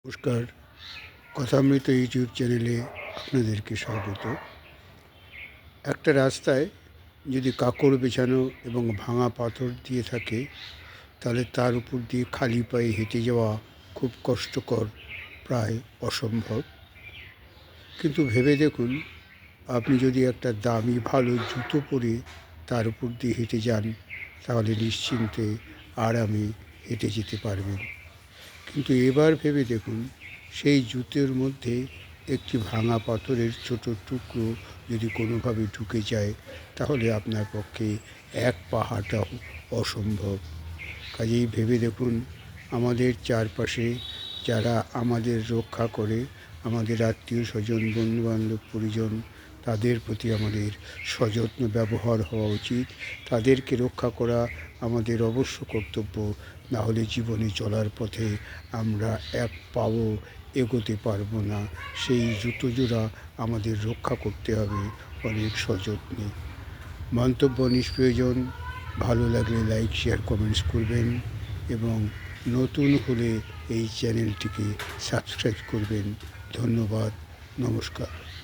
নমস্কার। কথামৃত ইউটিউব চ্যানেলে আপনাদেরকে স্বাগত। একটা রাস্তায় যদি কাকড় বিছানো এবং ভাঙা পাথর দিয়ে থাকে, তাহলে তার উপর দিয়ে খালি পায়ে হেঁটে যাওয়া খুব কষ্টকর, প্রায় অসম্ভব। কিন্তু ভেবে দেখুন, আপনি যদি একটা দামি ভালো জুতো পরে তার উপর দিয়ে হেঁটে যান, তাহলে নিশ্চিন্তে আরামে হেঁটে যেতে পারবেন। কিন্তু এবার ভেবে দেখুন, সেই জুতোর মধ্যে একটি ভাঙা পাথরের ছোট টুকরো যদি কোনোভাবে ঢুকে যায়, তাহলে আপনার পক্ষে এক পা হাঁটাও অসম্ভব। কাজেই ভেবে দেখুন, আমাদের চারপাশে যারা আমাদের রক্ষা করে, আমাদের আত্মীয় স্বজন, বন্ধুবান্ধব, পরিজন, তাদের প্রতি আমাদের সযত্ন ব্যবহার হওয়া উচিত। তাদেরকে রক্ষা করা আমাদের অবশ্য কর্তব্য। না হলে জীবনে চলার পথে আমরা এক পাও এগোতে পারবো না। সেই জুতো জোড়া আমাদের রক্ষা করতে হবে অনেক সযত্নে। মন্তব্য নিষ্প্রয়োজন। ভালো লাগলে লাইক, শেয়ার, কমেন্টস করবেন এবং নতুন হলে এই চ্যানেলটিকে সাবস্ক্রাইব করবেন। ধন্যবাদ। নমস্কার।